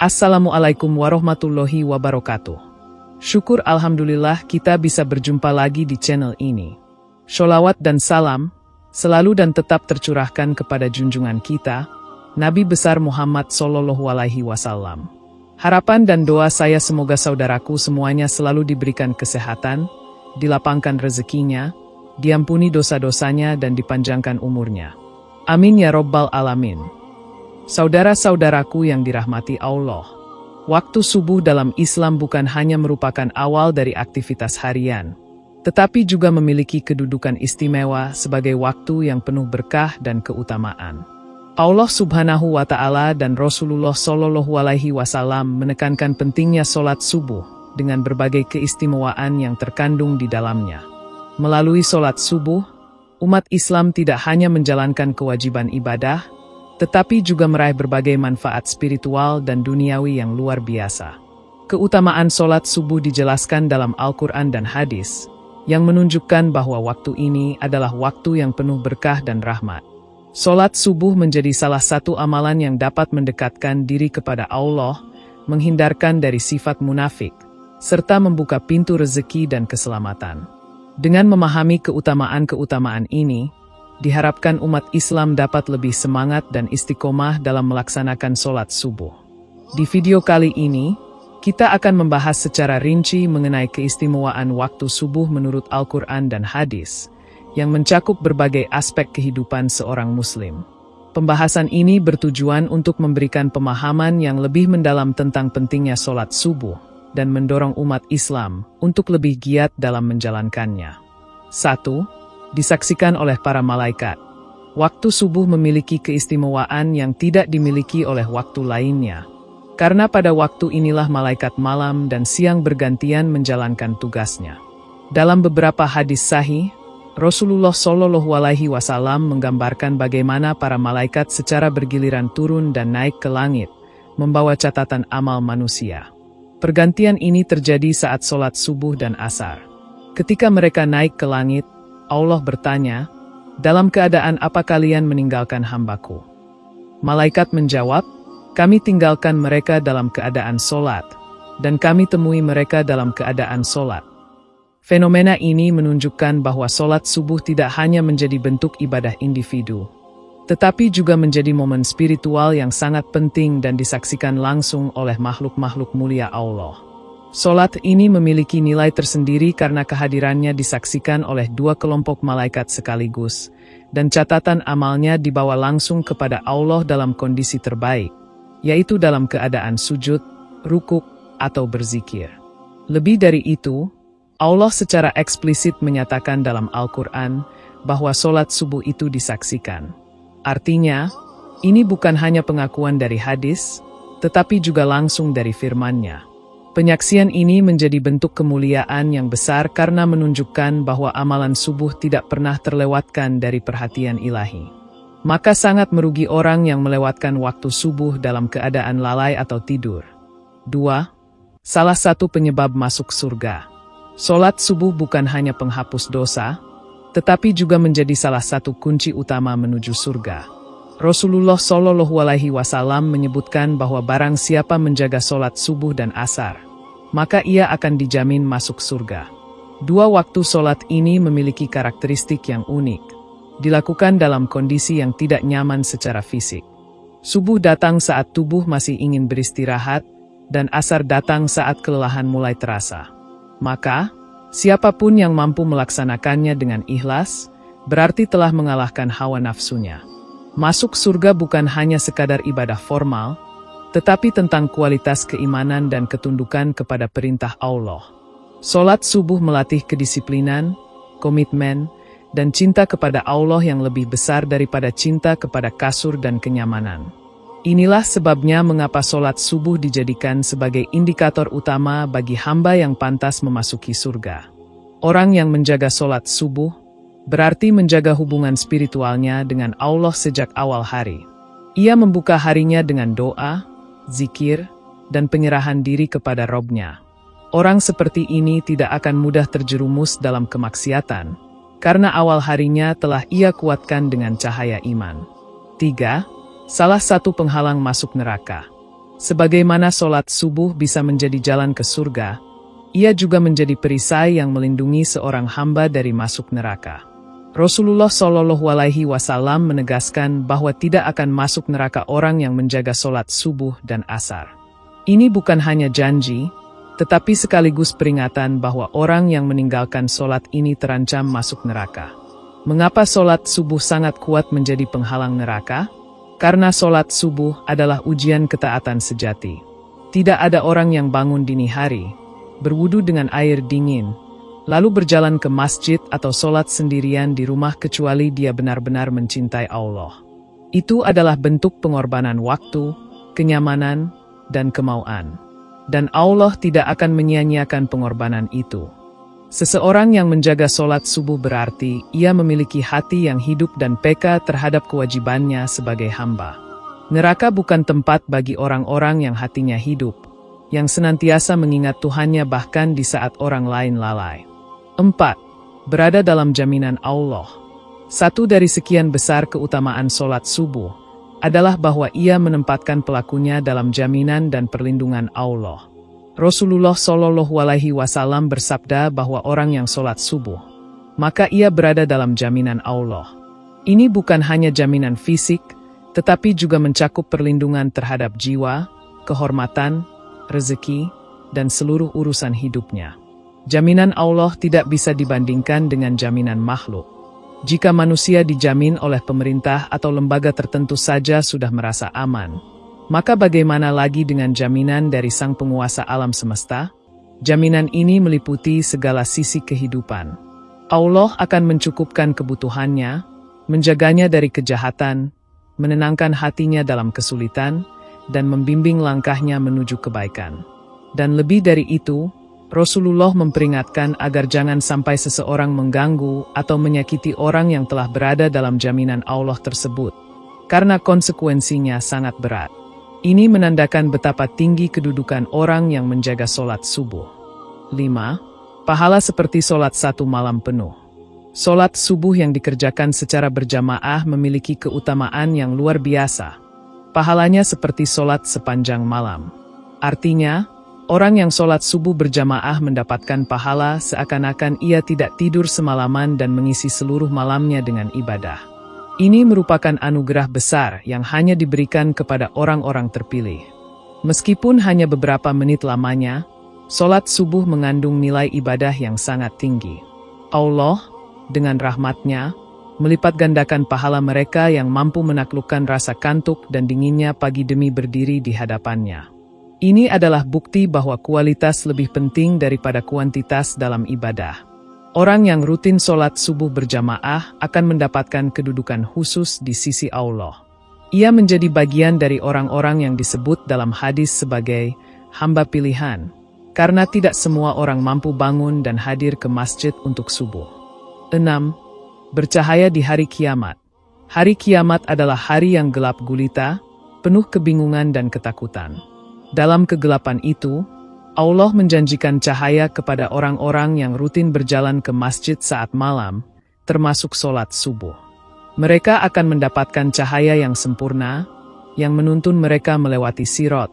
Assalamualaikum warahmatullahi wabarakatuh. Syukur alhamdulillah kita bisa berjumpa lagi di channel ini. Sholawat dan salam selalu dan tetap tercurahkan kepada junjungan kita, Nabi besar Muhammad Sallallahu Alaihi Wasallam. Harapan dan doa saya semoga saudaraku semuanya selalu diberikan kesehatan, dilapangkan rezekinya, diampuni dosa-dosanya dan dipanjangkan umurnya. Amin ya Rabbal Alamin. Saudara-saudaraku yang dirahmati Allah, waktu subuh dalam Islam bukan hanya merupakan awal dari aktivitas harian, tetapi juga memiliki kedudukan istimewa sebagai waktu yang penuh berkah dan keutamaan. Allah Subhanahu wa Ta'ala dan Rasulullah Shallallahu Alaihi Wasallam menekankan pentingnya sholat subuh dengan berbagai keistimewaan yang terkandung di dalamnya. Melalui sholat subuh, umat Islam tidak hanya menjalankan kewajiban ibadah, tetapi juga meraih berbagai manfaat spiritual dan duniawi yang luar biasa. Keutamaan sholat subuh dijelaskan dalam Al-Quran dan hadis, yang menunjukkan bahwa waktu ini adalah waktu yang penuh berkah dan rahmat. Sholat subuh menjadi salah satu amalan yang dapat mendekatkan diri kepada Allah, menghindarkan dari sifat munafik, serta membuka pintu rezeki dan keselamatan. Dengan memahami keutamaan-keutamaan ini, diharapkan umat Islam dapat lebih semangat dan istiqomah dalam melaksanakan sholat subuh. Di video kali ini, kita akan membahas secara rinci mengenai keistimewaan waktu subuh menurut Al-Quran dan hadis, yang mencakup berbagai aspek kehidupan seorang muslim. Pembahasan ini bertujuan untuk memberikan pemahaman yang lebih mendalam tentang pentingnya sholat subuh, dan mendorong umat Islam untuk lebih giat dalam menjalankannya. 1. Disaksikan oleh para malaikat. Waktu subuh memiliki keistimewaan yang tidak dimiliki oleh waktu lainnya, karena pada waktu inilah malaikat malam dan siang bergantian menjalankan tugasnya. Dalam beberapa hadis sahih, Rasulullah Shallallahu Alaihi Wasallam menggambarkan bagaimana para malaikat secara bergiliran turun dan naik ke langit, membawa catatan amal manusia. Pergantian ini terjadi saat sholat subuh dan asar. Ketika mereka naik ke langit, Allah bertanya, "Dalam keadaan apa kalian meninggalkan hambaku?" Malaikat menjawab, "Kami tinggalkan mereka dalam keadaan sholat, dan kami temui mereka dalam keadaan sholat." Fenomena ini menunjukkan bahwa sholat subuh tidak hanya menjadi bentuk ibadah individu, tetapi juga menjadi momen spiritual yang sangat penting dan disaksikan langsung oleh makhluk-makhluk mulia Allah. Sholat ini memiliki nilai tersendiri karena kehadirannya disaksikan oleh dua kelompok malaikat sekaligus, dan catatan amalnya dibawa langsung kepada Allah dalam kondisi terbaik, yaitu dalam keadaan sujud, rukuk, atau berzikir. Lebih dari itu, Allah secara eksplisit menyatakan dalam Al-Quran bahwa sholat subuh itu disaksikan. Artinya, ini bukan hanya pengakuan dari hadis, tetapi juga langsung dari firman-Nya. Penyaksian ini menjadi bentuk kemuliaan yang besar karena menunjukkan bahwa amalan subuh tidak pernah terlewatkan dari perhatian ilahi. Maka sangat merugi orang yang melewatkan waktu subuh dalam keadaan lalai atau tidur. 2. Salah satu penyebab masuk surga. Sholat subuh bukan hanya penghapus dosa, tetapi juga menjadi salah satu kunci utama menuju surga. Rasulullah Shallallahu Alaihi Wasallam menyebutkan bahwa barang siapa menjaga sholat subuh dan asar, maka ia akan dijamin masuk surga. Dua waktu sholat ini memiliki karakteristik yang unik, dilakukan dalam kondisi yang tidak nyaman secara fisik. Subuh datang saat tubuh masih ingin beristirahat, dan asar datang saat kelelahan mulai terasa. Maka, siapapun yang mampu melaksanakannya dengan ikhlas, berarti telah mengalahkan hawa nafsunya. Masuk surga bukan hanya sekadar ibadah formal, tetapi tentang kualitas keimanan dan ketundukan kepada perintah Allah. Sholat subuh melatih kedisiplinan, komitmen, dan cinta kepada Allah yang lebih besar daripada cinta kepada kasur dan kenyamanan. Inilah sebabnya mengapa sholat subuh dijadikan sebagai indikator utama bagi hamba yang pantas memasuki surga. Orang yang menjaga sholat subuh, berarti menjaga hubungan spiritualnya dengan Allah sejak awal hari. Ia membuka harinya dengan doa, zikir, dan penyerahan diri kepada Rabb-Nya. Orang seperti ini tidak akan mudah terjerumus dalam kemaksiatan, karena awal harinya telah ia kuatkan dengan cahaya iman. 3. Salah satu penghalang masuk neraka. Sebagaimana sholat subuh bisa menjadi jalan ke surga, ia juga menjadi perisai yang melindungi seorang hamba dari masuk neraka. Rasulullah Shallallahu Alaihi Wasallam menegaskan bahwa tidak akan masuk neraka orang yang menjaga sholat subuh dan asar. Ini bukan hanya janji, tetapi sekaligus peringatan bahwa orang yang meninggalkan sholat ini terancam masuk neraka. Mengapa sholat subuh sangat kuat menjadi penghalang neraka? Karena sholat subuh adalah ujian ketaatan sejati. Tidak ada orang yang bangun dini hari, berwudu dengan air dingin, lalu berjalan ke masjid atau sholat sendirian di rumah kecuali dia benar-benar mencintai Allah. Itu adalah bentuk pengorbanan waktu, kenyamanan, dan kemauan. Dan Allah tidak akan menyia-nyiakan pengorbanan itu. Seseorang yang menjaga sholat subuh berarti ia memiliki hati yang hidup dan peka terhadap kewajibannya sebagai hamba. Neraka bukan tempat bagi orang-orang yang hatinya hidup, yang senantiasa mengingat Tuhannya bahkan di saat orang lain lalai. 4. Berada dalam jaminan Allah. Satu dari sekian besar keutamaan sholat subuh adalah bahwa ia menempatkan pelakunya dalam jaminan dan perlindungan Allah. Rasulullah Shallallahu Alaihi Wasallam bersabda bahwa orang yang sholat subuh, maka ia berada dalam jaminan Allah. Ini bukan hanya jaminan fisik, tetapi juga mencakup perlindungan terhadap jiwa, kehormatan, rezeki, dan seluruh urusan hidupnya. Jaminan Allah tidak bisa dibandingkan dengan jaminan makhluk. Jika manusia dijamin oleh pemerintah atau lembaga tertentu saja sudah merasa aman, maka bagaimana lagi dengan jaminan dari Sang Penguasa alam semesta? Jaminan ini meliputi segala sisi kehidupan. Allah akan mencukupkan kebutuhannya, menjaganya dari kejahatan, menenangkan hatinya dalam kesulitan, dan membimbing langkahnya menuju kebaikan. Dan lebih dari itu, Rasulullah memperingatkan agar jangan sampai seseorang mengganggu atau menyakiti orang yang telah berada dalam jaminan Allah tersebut, karena konsekuensinya sangat berat. Ini menandakan betapa tinggi kedudukan orang yang menjaga sholat subuh. 5. Pahala seperti sholat satu malam penuh. Sholat subuh yang dikerjakan secara berjamaah memiliki keutamaan yang luar biasa. Pahalanya seperti sholat sepanjang malam. Artinya, orang yang sholat subuh berjamaah mendapatkan pahala seakan-akan ia tidak tidur semalaman dan mengisi seluruh malamnya dengan ibadah. Ini merupakan anugerah besar yang hanya diberikan kepada orang-orang terpilih. Meskipun hanya beberapa menit lamanya, sholat subuh mengandung nilai ibadah yang sangat tinggi. Allah, dengan rahmat-Nya, melipat gandakan pahala mereka yang mampu menaklukkan rasa kantuk dan dinginnya pagi demi berdiri di hadapan-Nya. Ini adalah bukti bahwa kualitas lebih penting daripada kuantitas dalam ibadah. Orang yang rutin sholat subuh berjamaah akan mendapatkan kedudukan khusus di sisi Allah. Ia menjadi bagian dari orang-orang yang disebut dalam hadis sebagai hamba pilihan, karena tidak semua orang mampu bangun dan hadir ke masjid untuk subuh. 6. Bercahaya di hari kiamat. Hari kiamat adalah hari yang gelap gulita, penuh kebingungan dan ketakutan. Dalam kegelapan itu, Allah menjanjikan cahaya kepada orang-orang yang rutin berjalan ke masjid saat malam, termasuk sholat subuh. Mereka akan mendapatkan cahaya yang sempurna, yang menuntun mereka melewati sirat,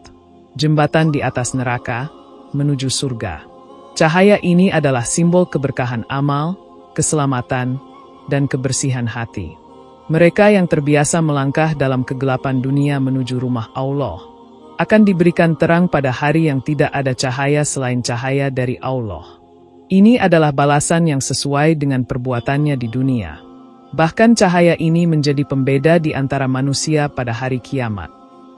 jembatan di atas neraka, menuju surga. Cahaya ini adalah simbol keberkahan amal, keselamatan, dan kebersihan hati. Mereka yang terbiasa melangkah dalam kegelapan dunia menuju rumah Allah, akan diberikan terang pada hari yang tidak ada cahaya selain cahaya dari Allah. Ini adalah balasan yang sesuai dengan perbuatannya di dunia. Bahkan cahaya ini menjadi pembeda di antara manusia pada hari kiamat.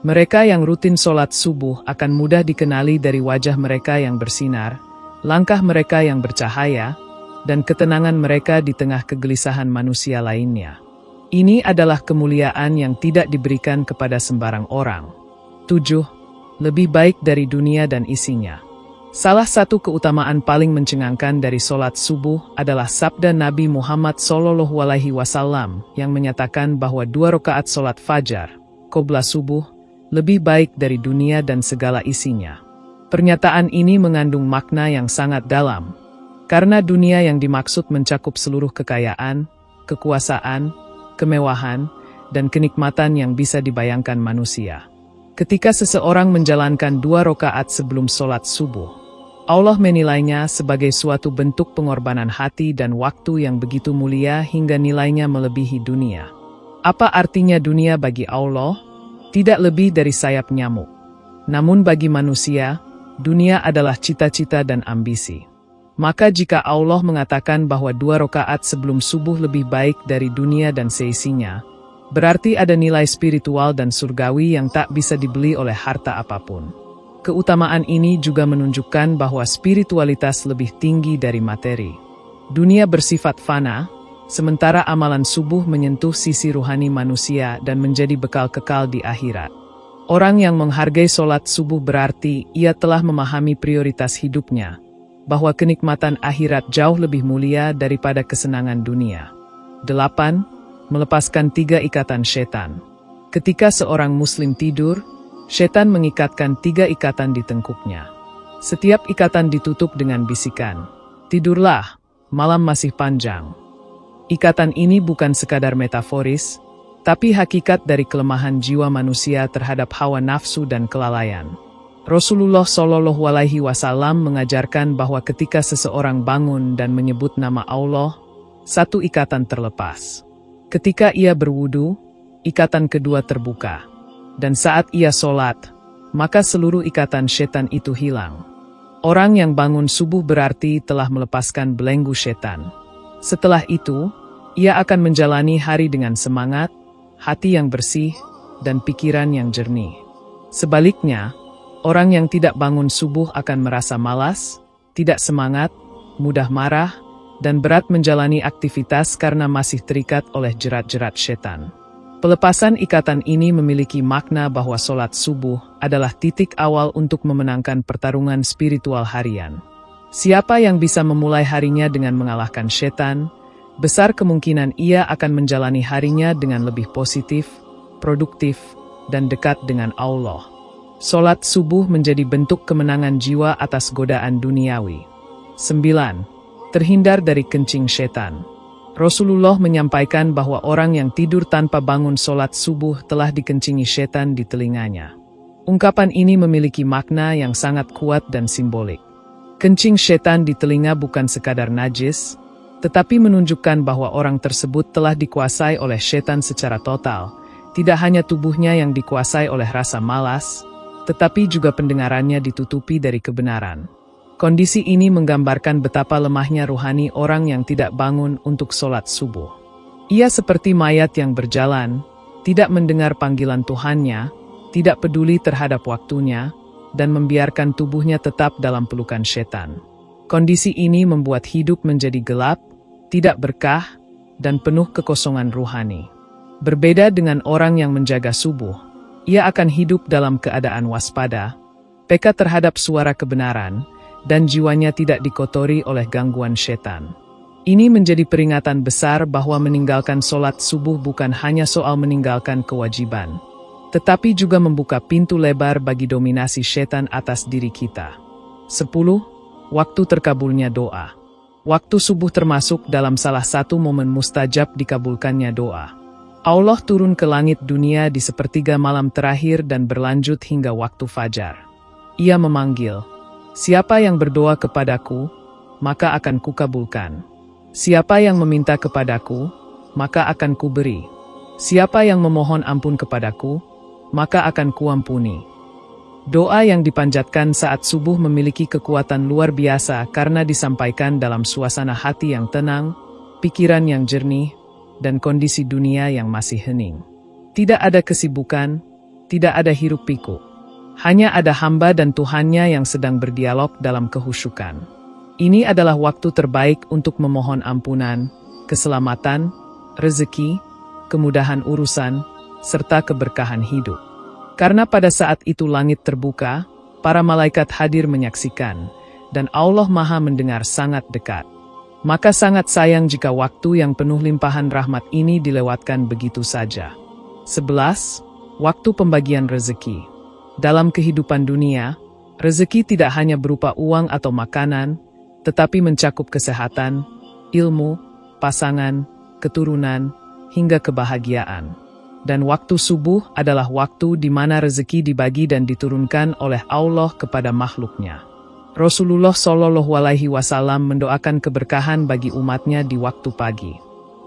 Mereka yang rutin sholat subuh akan mudah dikenali dari wajah mereka yang bersinar, langkah mereka yang bercahaya, dan ketenangan mereka di tengah kegelisahan manusia lainnya. Ini adalah kemuliaan yang tidak diberikan kepada sembarang orang. 7. Lebih baik dari dunia dan isinya. Salah satu keutamaan paling mencengangkan dari sholat subuh adalah sabda Nabi Muhammad SAW yang menyatakan bahwa 2 rakaat sholat fajar, qobla subuh, lebih baik dari dunia dan segala isinya. Pernyataan ini mengandung makna yang sangat dalam, karena dunia yang dimaksud mencakup seluruh kekayaan, kekuasaan, kemewahan, dan kenikmatan yang bisa dibayangkan manusia. Ketika seseorang menjalankan 2 rakaat sebelum sholat subuh, Allah menilainya sebagai suatu bentuk pengorbanan hati dan waktu yang begitu mulia hingga nilainya melebihi dunia. Apa artinya dunia bagi Allah? Tidak lebih dari sayap nyamuk. Namun bagi manusia, dunia adalah cita-cita dan ambisi. Maka jika Allah mengatakan bahwa 2 rakaat sebelum subuh lebih baik dari dunia dan seisinya, berarti ada nilai spiritual dan surgawi yang tak bisa dibeli oleh harta apapun. Keutamaan ini juga menunjukkan bahwa spiritualitas lebih tinggi dari materi. Dunia bersifat fana, sementara amalan subuh menyentuh sisi ruhani manusia dan menjadi bekal kekal di akhirat. Orang yang menghargai sholat subuh berarti ia telah memahami prioritas hidupnya, bahwa kenikmatan akhirat jauh lebih mulia daripada kesenangan dunia. 8. Melepaskan 3 ikatan setan. Ketika seorang muslim tidur, setan mengikatkan 3 ikatan di tengkuknya. Setiap ikatan ditutup dengan bisikan, "Tidurlah, malam masih panjang." Ikatan ini bukan sekadar metaforis, tapi hakikat dari kelemahan jiwa manusia terhadap hawa nafsu dan kelalaian. Rasulullah Shallallahu Alaihi Wasallam mengajarkan bahwa ketika seseorang bangun dan menyebut nama Allah, 1 ikatan terlepas. Ketika ia berwudu, ikatan kedua terbuka. Dan saat ia sholat, maka seluruh ikatan setan itu hilang. Orang yang bangun subuh berarti telah melepaskan belenggu setan. Setelah itu, ia akan menjalani hari dengan semangat, hati yang bersih, dan pikiran yang jernih. Sebaliknya, orang yang tidak bangun subuh akan merasa malas, tidak semangat, mudah marah, dan berat menjalani aktivitas karena masih terikat oleh jerat-jerat setan. Pelepasan ikatan ini memiliki makna bahwa sholat subuh adalah titik awal untuk memenangkan pertarungan spiritual harian. Siapa yang bisa memulai harinya dengan mengalahkan setan, besar kemungkinan ia akan menjalani harinya dengan lebih positif, produktif, dan dekat dengan Allah. Sholat subuh menjadi bentuk kemenangan jiwa atas godaan duniawi. 9. Terhindar dari kencing setan. Rasulullah menyampaikan bahwa orang yang tidur tanpa bangun sholat subuh telah dikencingi setan di telinganya. Ungkapan ini memiliki makna yang sangat kuat dan simbolik. Kencing setan di telinga bukan sekadar najis, tetapi menunjukkan bahwa orang tersebut telah dikuasai oleh setan secara total. Tidak hanya tubuhnya yang dikuasai oleh rasa malas, tetapi juga pendengarannya ditutupi dari kebenaran. Kondisi ini menggambarkan betapa lemahnya ruhani orang yang tidak bangun untuk sholat subuh. Ia seperti mayat yang berjalan, tidak mendengar panggilan Tuhannya, tidak peduli terhadap waktunya, dan membiarkan tubuhnya tetap dalam pelukan setan. Kondisi ini membuat hidup menjadi gelap, tidak berkah, dan penuh kekosongan ruhani. Berbeda dengan orang yang menjaga subuh, ia akan hidup dalam keadaan waspada, peka terhadap suara kebenaran, dan jiwanya tidak dikotori oleh gangguan setan. Ini menjadi peringatan besar bahwa meninggalkan sholat subuh bukan hanya soal meninggalkan kewajiban, tetapi juga membuka pintu lebar bagi dominasi setan atas diri kita. 10. Waktu terkabulnya doa. Waktu subuh termasuk dalam salah satu momen mustajab dikabulkannya doa. Allah turun ke langit dunia di sepertiga malam terakhir dan berlanjut hingga waktu fajar. Ia memanggil, "Siapa yang berdoa kepadaku, maka akan kukabulkan. Siapa yang meminta kepadaku, maka akan kuberi. Siapa yang memohon ampun kepadaku, maka akan kuampuni." Doa yang dipanjatkan saat subuh memiliki kekuatan luar biasa karena disampaikan dalam suasana hati yang tenang, pikiran yang jernih, dan kondisi dunia yang masih hening. Tidak ada kesibukan, tidak ada hiruk-pikuk. Hanya ada hamba dan Tuhannya yang sedang berdialog dalam kehusyukan. Ini adalah waktu terbaik untuk memohon ampunan, keselamatan, rezeki, kemudahan urusan, serta keberkahan hidup. Karena pada saat itu langit terbuka, para malaikat hadir menyaksikan, dan Allah Maha mendengar sangat dekat. Maka sangat sayang jika waktu yang penuh limpahan rahmat ini dilewatkan begitu saja. 11. Waktu pembagian rezeki. Dalam kehidupan dunia, rezeki tidak hanya berupa uang atau makanan, tetapi mencakup kesehatan, ilmu, pasangan, keturunan, hingga kebahagiaan. dan waktu subuh adalah waktu di mana rezeki dibagi dan diturunkan oleh Allah kepada makhluknya. Rasulullah Shallallahu Alaihi Wasallam mendoakan keberkahan bagi umatnya di waktu pagi.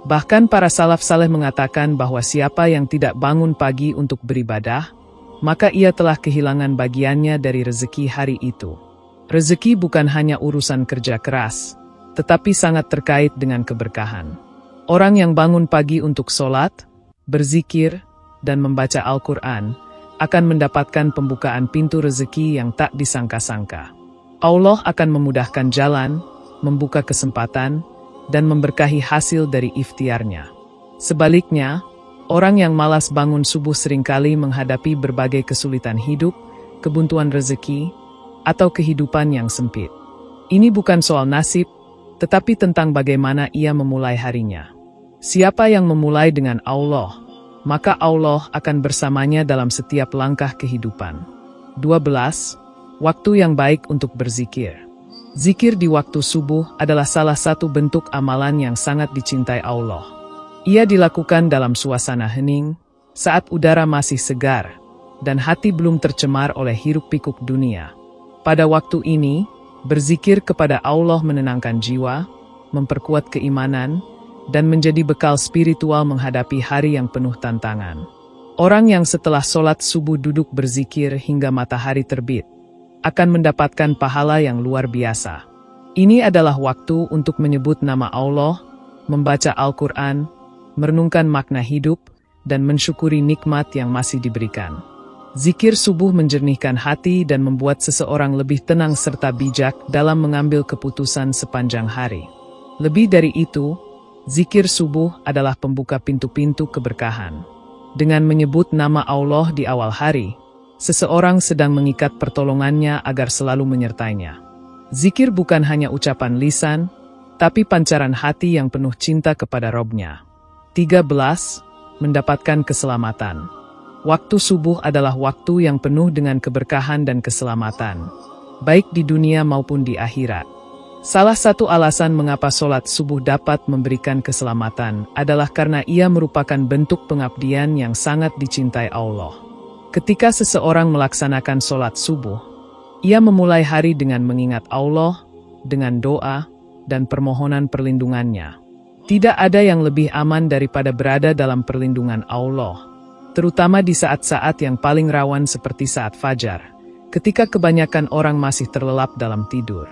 Bahkan para salaf saleh mengatakan bahwa siapa yang tidak bangun pagi untuk beribadah, maka ia telah kehilangan bagiannya dari rezeki hari itu. Rezeki bukan hanya urusan kerja keras, tetapi sangat terkait dengan keberkahan. Orang yang bangun pagi untuk sholat, berzikir, dan membaca Al-Quran, akan mendapatkan pembukaan pintu rezeki yang tak disangka-sangka. Allah akan memudahkan jalan, membuka kesempatan, dan memberkahi hasil dari ikhtiarnya. Sebaliknya, orang yang malas bangun subuh seringkali menghadapi berbagai kesulitan hidup, kebuntuan rezeki, atau kehidupan yang sempit. Ini bukan soal nasib, tetapi tentang bagaimana ia memulai harinya. Siapa yang memulai dengan Allah, maka Allah akan bersamanya dalam setiap langkah kehidupan. 12. Waktu yang baik untuk berzikir. Zikir di waktu subuh adalah salah satu bentuk amalan yang sangat dicintai Allah. Ia dilakukan dalam suasana hening, saat udara masih segar, dan hati belum tercemar oleh hiruk-pikuk dunia. Pada waktu ini, berzikir kepada Allah menenangkan jiwa, memperkuat keimanan, dan menjadi bekal spiritual menghadapi hari yang penuh tantangan. Orang yang setelah sholat subuh duduk berzikir hingga matahari terbit, akan mendapatkan pahala yang luar biasa. Ini adalah waktu untuk menyebut nama Allah, membaca Al-Quran, merenungkan makna hidup, dan mensyukuri nikmat yang masih diberikan. Zikir subuh menjernihkan hati dan membuat seseorang lebih tenang serta bijak dalam mengambil keputusan sepanjang hari. Lebih dari itu, zikir subuh adalah pembuka pintu-pintu keberkahan. Dengan menyebut nama Allah di awal hari, seseorang sedang mengikat pertolongannya agar selalu menyertainya. Zikir bukan hanya ucapan lisan, tapi pancaran hati yang penuh cinta kepada Robnya. 13. Mendapatkan keselamatan. Waktu subuh adalah waktu yang penuh dengan keberkahan dan keselamatan, baik di dunia maupun di akhirat. Salah satu alasan mengapa sholat subuh dapat memberikan keselamatan adalah karena ia merupakan bentuk pengabdian yang sangat dicintai Allah. Ketika seseorang melaksanakan sholat subuh, ia memulai hari dengan mengingat Allah, dengan doa, dan permohonan perlindungannya. Tidak ada yang lebih aman daripada berada dalam perlindungan Allah, terutama di saat-saat yang paling rawan seperti saat fajar, ketika kebanyakan orang masih terlelap dalam tidur.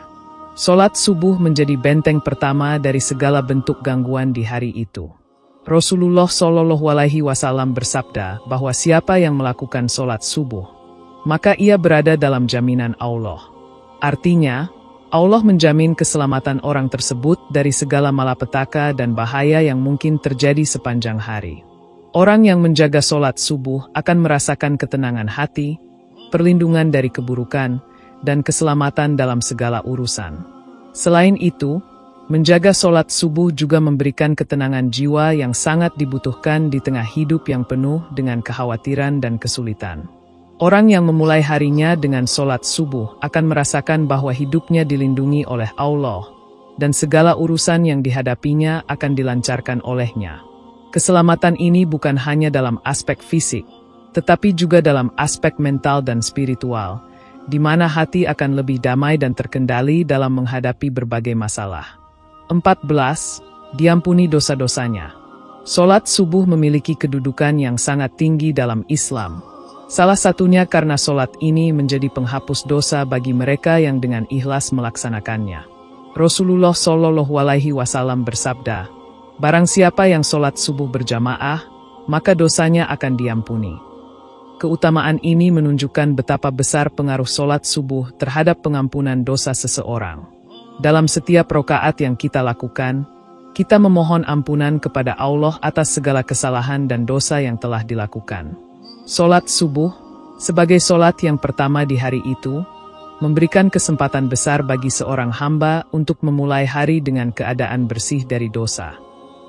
Sholat subuh menjadi benteng pertama dari segala bentuk gangguan di hari itu. Rasulullah Shallallahu Alaihi Wasallam bersabda bahwa siapa yang melakukan sholat subuh, maka ia berada dalam jaminan Allah. Artinya, Allah menjamin keselamatan orang tersebut dari segala malapetaka dan bahaya yang mungkin terjadi sepanjang hari. Orang yang menjaga sholat subuh akan merasakan ketenangan hati, perlindungan dari keburukan, dan keselamatan dalam segala urusan. Selain itu, menjaga sholat subuh juga memberikan ketenangan jiwa yang sangat dibutuhkan di tengah hidup yang penuh dengan kekhawatiran dan kesulitan. Orang yang memulai harinya dengan sholat subuh akan merasakan bahwa hidupnya dilindungi oleh Allah, dan segala urusan yang dihadapinya akan dilancarkan olehnya. Keselamatan ini bukan hanya dalam aspek fisik, tetapi juga dalam aspek mental dan spiritual, di mana hati akan lebih damai dan terkendali dalam menghadapi berbagai masalah. 14. Diampuni dosa-dosanya. Sholat subuh memiliki kedudukan yang sangat tinggi dalam Islam. Salah satunya karena sholat ini menjadi penghapus dosa bagi mereka yang dengan ikhlas melaksanakannya. Rasulullah Shallallahu Alaihi Wasallam bersabda, "Barang siapa yang sholat subuh berjamaah, maka dosanya akan diampuni." Keutamaan ini menunjukkan betapa besar pengaruh sholat subuh terhadap pengampunan dosa seseorang. Dalam setiap rokaat yang kita lakukan, kita memohon ampunan kepada Allah atas segala kesalahan dan dosa yang telah dilakukan. Sholat subuh, sebagai sholat yang pertama di hari itu, memberikan kesempatan besar bagi seorang hamba untuk memulai hari dengan keadaan bersih dari dosa.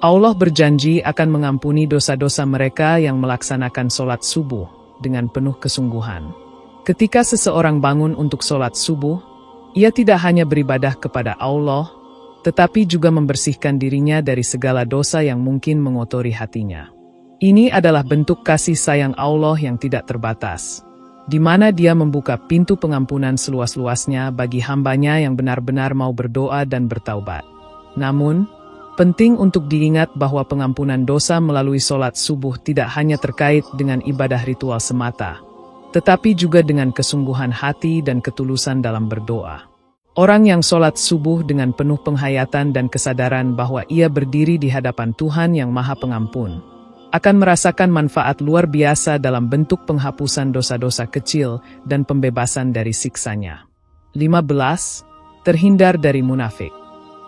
Allah berjanji akan mengampuni dosa-dosa mereka yang melaksanakan sholat subuh dengan penuh kesungguhan. Ketika seseorang bangun untuk sholat subuh, ia tidak hanya beribadah kepada Allah, tetapi juga membersihkan dirinya dari segala dosa yang mungkin mengotori hatinya. Ini adalah bentuk kasih sayang Allah yang tidak terbatas, di mana Dia membuka pintu pengampunan seluas-luasnya bagi hambanya yang benar-benar mau berdoa dan bertaubat. Namun, penting untuk diingat bahwa pengampunan dosa melalui sholat subuh tidak hanya terkait dengan ibadah ritual semata, tetapi juga dengan kesungguhan hati dan ketulusan dalam berdoa. Orang yang sholat subuh dengan penuh penghayatan dan kesadaran bahwa ia berdiri di hadapan Tuhan yang Maha Pengampun, akan merasakan manfaat luar biasa dalam bentuk penghapusan dosa-dosa kecil dan pembebasan dari siksanya. 15. Terhindar dari munafik.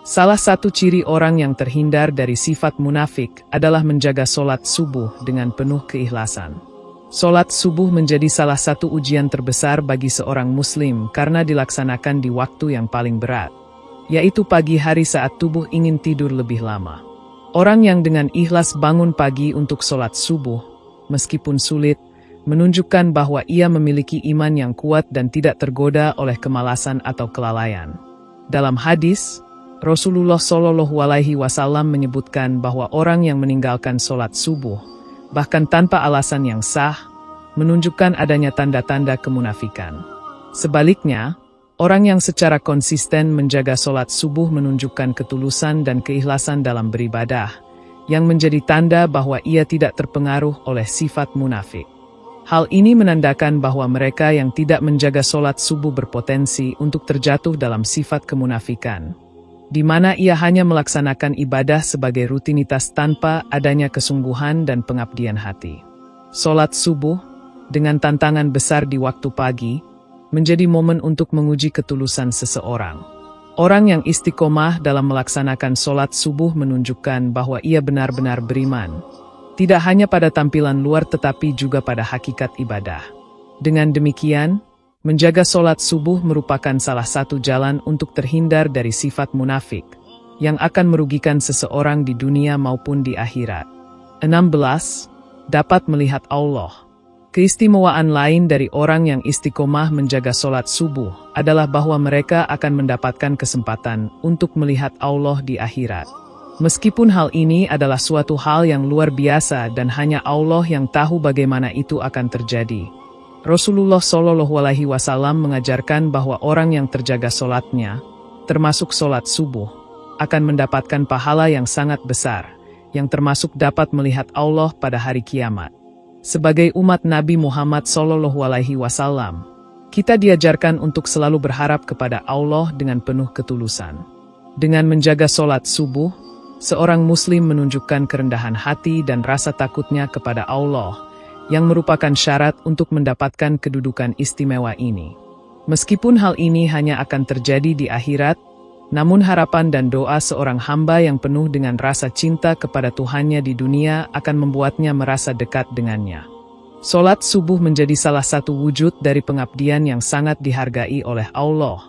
Salah satu ciri orang yang terhindar dari sifat munafik adalah menjaga sholat subuh dengan penuh keikhlasan. Sholat subuh menjadi salah satu ujian terbesar bagi seorang muslim karena dilaksanakan di waktu yang paling berat, yaitu pagi hari saat tubuh ingin tidur lebih lama. Orang yang dengan ikhlas bangun pagi untuk sholat subuh, meskipun sulit, menunjukkan bahwa ia memiliki iman yang kuat dan tidak tergoda oleh kemalasan atau kelalaian. Dalam hadis, Rasulullah Shallallahu Alaihi Wasallam menyebutkan bahwa orang yang meninggalkan sholat subuh, bahkan tanpa alasan yang sah, menunjukkan adanya tanda-tanda kemunafikan. Sebaliknya, orang yang secara konsisten menjaga sholat subuh menunjukkan ketulusan dan keikhlasan dalam beribadah, yang menjadi tanda bahwa ia tidak terpengaruh oleh sifat munafik. Hal ini menandakan bahwa mereka yang tidak menjaga sholat subuh berpotensi untuk terjatuh dalam sifat kemunafikan, di mana ia hanya melaksanakan ibadah sebagai rutinitas tanpa adanya kesungguhan dan pengabdian hati. Sholat subuh, dengan tantangan besar di waktu pagi, menjadi momen untuk menguji ketulusan seseorang. Orang yang istiqomah dalam melaksanakan sholat subuh menunjukkan bahwa ia benar-benar beriman, tidak hanya pada tampilan luar tetapi juga pada hakikat ibadah. Dengan demikian, menjaga sholat subuh merupakan salah satu jalan untuk terhindar dari sifat munafik, yang akan merugikan seseorang di dunia maupun di akhirat. 16. Dapat melihat Allah. Keistimewaan lain dari orang yang istiqomah menjaga sholat subuh adalah bahwa mereka akan mendapatkan kesempatan untuk melihat Allah di akhirat. Meskipun hal ini adalah suatu hal yang luar biasa dan hanya Allah yang tahu bagaimana itu akan terjadi, Rasulullah Shallallahu Alaihi Wasallam mengajarkan bahwa orang yang terjaga sholatnya, termasuk sholat subuh, akan mendapatkan pahala yang sangat besar, yang termasuk dapat melihat Allah pada hari kiamat. Sebagai umat Nabi Muhammad Shallallahu Alaihi Wasallam, kita diajarkan untuk selalu berharap kepada Allah dengan penuh ketulusan. Dengan menjaga sholat subuh, seorang muslim menunjukkan kerendahan hati dan rasa takutnya kepada Allah, yang merupakan syarat untuk mendapatkan kedudukan istimewa ini. Meskipun hal ini hanya akan terjadi di akhirat, namun harapan dan doa seorang hamba yang penuh dengan rasa cinta kepada Tuhannya di dunia akan membuatnya merasa dekat dengannya. Sholat subuh menjadi salah satu wujud dari pengabdian yang sangat dihargai oleh Allah,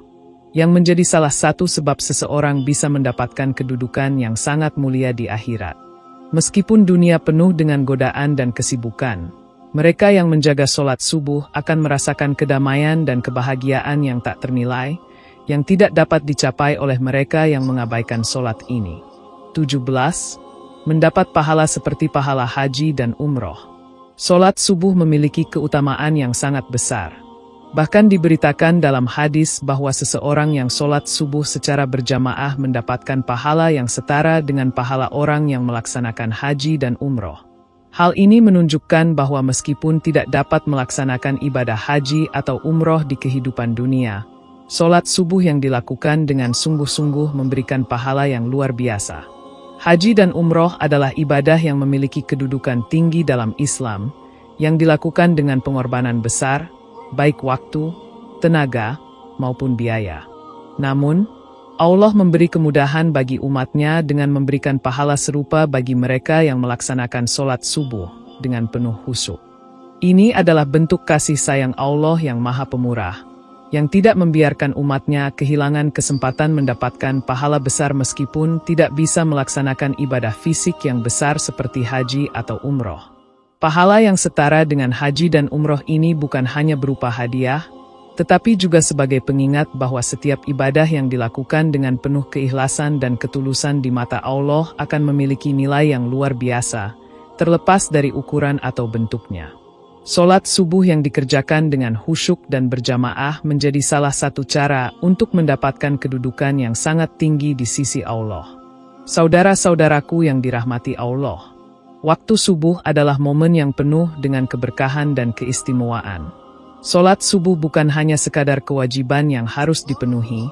yang menjadi salah satu sebab seseorang bisa mendapatkan kedudukan yang sangat mulia di akhirat. Meskipun dunia penuh dengan godaan dan kesibukan, mereka yang menjaga sholat subuh akan merasakan kedamaian dan kebahagiaan yang tak ternilai, yang tidak dapat dicapai oleh mereka yang mengabaikan sholat ini. 17. Mendapat pahala seperti pahala haji dan umroh. Sholat subuh memiliki keutamaan yang sangat besar. Bahkan diberitakan dalam hadis bahwa seseorang yang sholat subuh secara berjamaah mendapatkan pahala yang setara dengan pahala orang yang melaksanakan haji dan umroh. Hal ini menunjukkan bahwa meskipun tidak dapat melaksanakan ibadah haji atau umroh di kehidupan dunia, sholat subuh yang dilakukan dengan sungguh-sungguh memberikan pahala yang luar biasa. Haji dan umroh adalah ibadah yang memiliki kedudukan tinggi dalam Islam, yang dilakukan dengan pengorbanan besar, baik waktu, tenaga, maupun biaya. Namun, Allah memberi kemudahan bagi umatnya dengan memberikan pahala serupa bagi mereka yang melaksanakan sholat subuh dengan penuh khusyuk. Ini adalah bentuk kasih sayang Allah yang Maha Pemurah, yang tidak membiarkan umatnya kehilangan kesempatan mendapatkan pahala besar meskipun tidak bisa melaksanakan ibadah fisik yang besar seperti haji atau umroh. Pahala yang setara dengan haji dan umroh ini bukan hanya berupa hadiah, tetapi juga sebagai pengingat bahwa setiap ibadah yang dilakukan dengan penuh keikhlasan dan ketulusan di mata Allah akan memiliki nilai yang luar biasa, terlepas dari ukuran atau bentuknya. Sholat subuh yang dikerjakan dengan khusyuk dan berjamaah menjadi salah satu cara untuk mendapatkan kedudukan yang sangat tinggi di sisi Allah. Saudara-saudaraku yang dirahmati Allah, waktu subuh adalah momen yang penuh dengan keberkahan dan keistimewaan. Sholat subuh bukan hanya sekadar kewajiban yang harus dipenuhi,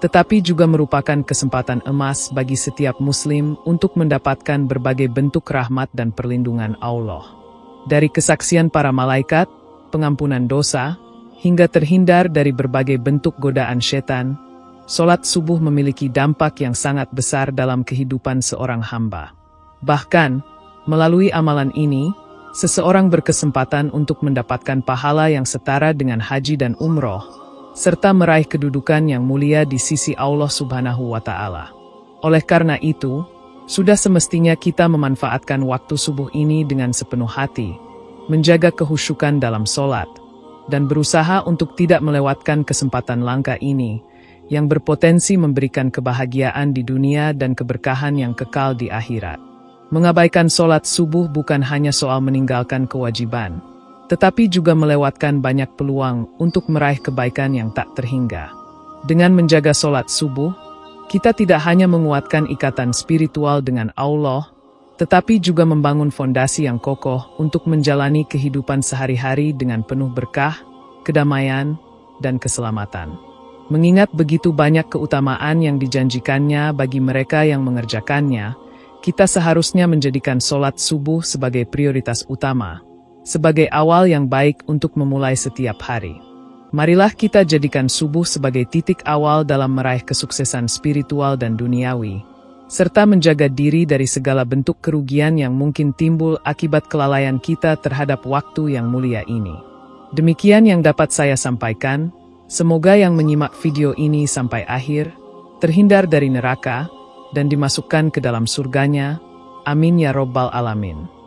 tetapi juga merupakan kesempatan emas bagi setiap muslim untuk mendapatkan berbagai bentuk rahmat dan perlindungan Allah. Dari kesaksian para malaikat, pengampunan dosa, hingga terhindar dari berbagai bentuk godaan setan, sholat subuh memiliki dampak yang sangat besar dalam kehidupan seorang hamba. Bahkan, melalui amalan ini, seseorang berkesempatan untuk mendapatkan pahala yang setara dengan haji dan umroh, serta meraih kedudukan yang mulia di sisi Allah Subhanahu wa Ta'ala. Oleh karena itu, sudah semestinya kita memanfaatkan waktu subuh ini dengan sepenuh hati, menjaga kehusyukan dalam sholat, dan berusaha untuk tidak melewatkan kesempatan langka ini, yang berpotensi memberikan kebahagiaan di dunia dan keberkahan yang kekal di akhirat. Mengabaikan sholat subuh bukan hanya soal meninggalkan kewajiban, tetapi juga melewatkan banyak peluang untuk meraih kebaikan yang tak terhingga. Dengan menjaga sholat subuh, kita tidak hanya menguatkan ikatan spiritual dengan Allah, tetapi juga membangun fondasi yang kokoh untuk menjalani kehidupan sehari-hari dengan penuh berkah, kedamaian, dan keselamatan. Mengingat begitu banyak keutamaan yang dijanjikannya bagi mereka yang mengerjakannya, kita seharusnya menjadikan sholat subuh sebagai prioritas utama, sebagai awal yang baik untuk memulai setiap hari. Marilah kita jadikan subuh sebagai titik awal dalam meraih kesuksesan spiritual dan duniawi, serta menjaga diri dari segala bentuk kerugian yang mungkin timbul akibat kelalaian kita terhadap waktu yang mulia ini. Demikian yang dapat saya sampaikan, semoga yang menyimak video ini sampai akhir, terhindar dari neraka, dan dimasukkan ke dalam surganya. Amin ya Rabbal Alamin.